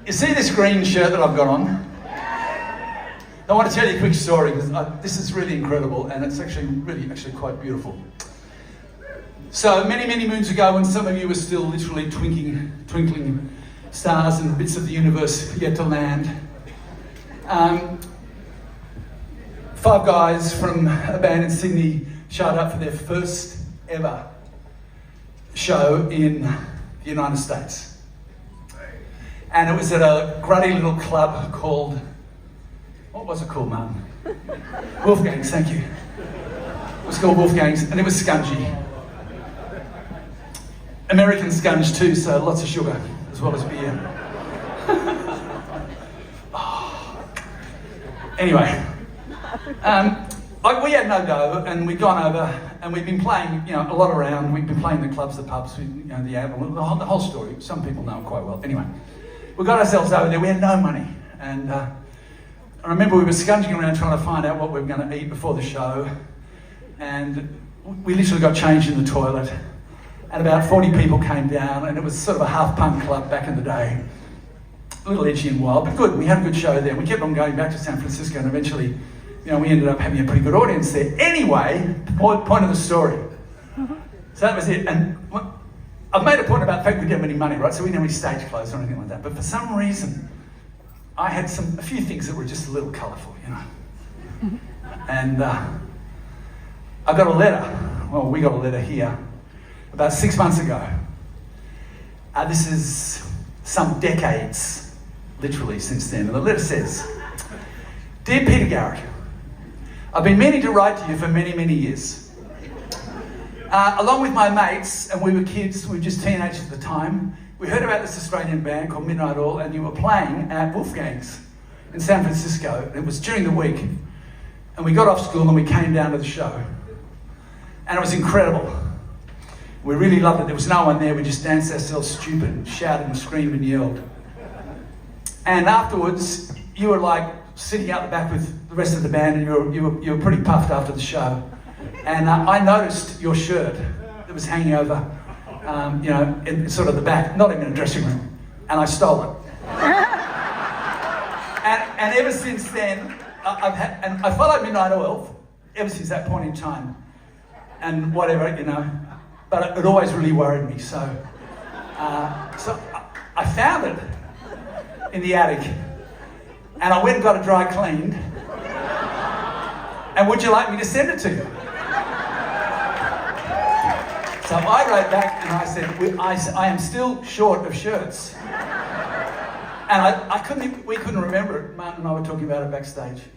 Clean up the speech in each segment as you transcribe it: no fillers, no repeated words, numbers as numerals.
You see this green shirt that I've got on? I want to tell you a quick story because this is really incredible and it's actually quite beautiful. So many moons ago, when some of you were still literally twinkling stars and bits of the universe yet to land, 5 guys from a band in Sydney showed up for their first ever show in the United States. And it was at a gruddy little club called, what was it called, Martin? Wolfgang's, thank you. It was called Wolfgang's, and it was scungy. American scunge too, so lots of sugar, as well as beer. Anyway, we had no dough, and we'd gone over, and we'd been playing, a lot around. We'd been playing the clubs, the pubs, the Apple, the whole story. Some people know it quite well. Anyway, we got ourselves over there. We had no money, and I remember we were scunging around trying to find out what we were going to eat before the show, and we literally got changed in the toilet, and about 40 people came down, and it was sort of a half-punk club back in the day. A little edgy and wild, but good. We had a good show there. We kept on going back to San Francisco, and eventually, we ended up having a pretty good audience there. Anyway, point of the story. So that was it. And I've made a point about the fact we didn't have any money, right? So we didn't have any stage clothes or anything like that. But for some reason, I had a few things that were just a little colourful, And I got a letter. Well, we got a letter here about 6 months ago. This is some decades, literally, since then. And the letter says, "Dear Peter Garrett, I've been meaning to write to you for many years. Along with my mates, and we were kids, we were just teenagers at the time, we heard about this Australian band called Midnight Oil, and you were playing at Wolfgang's in San Francisco. It was during the week, and we got off school and we came down to the show. And it was incredible. We really loved it. There was no one there. We just danced ourselves stupid and shouted and screamed and yelled. And afterwards, you were like sitting out the back with the rest of the band, and you were pretty puffed after the show. And I noticed your shirt that was hanging over, in sort of the back, not even in a dressing room, and I stole it. and ever since then, I followed Midnight Oil ever since that point in time, and whatever, but it always really worried me. So I found it in the attic, and I went and got it dry cleaned. And would you like me to send it to you? So I wrote back and I said, I am still short of shirts. And we couldn't remember it. Martin and I were talking about it backstage.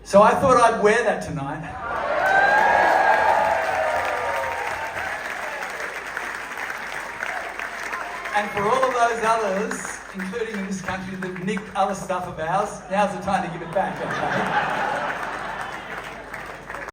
So I thought I'd wear that tonight. And for all of those others, including in this country, that nicked other stuff of ours, now's the time to give it back, okay?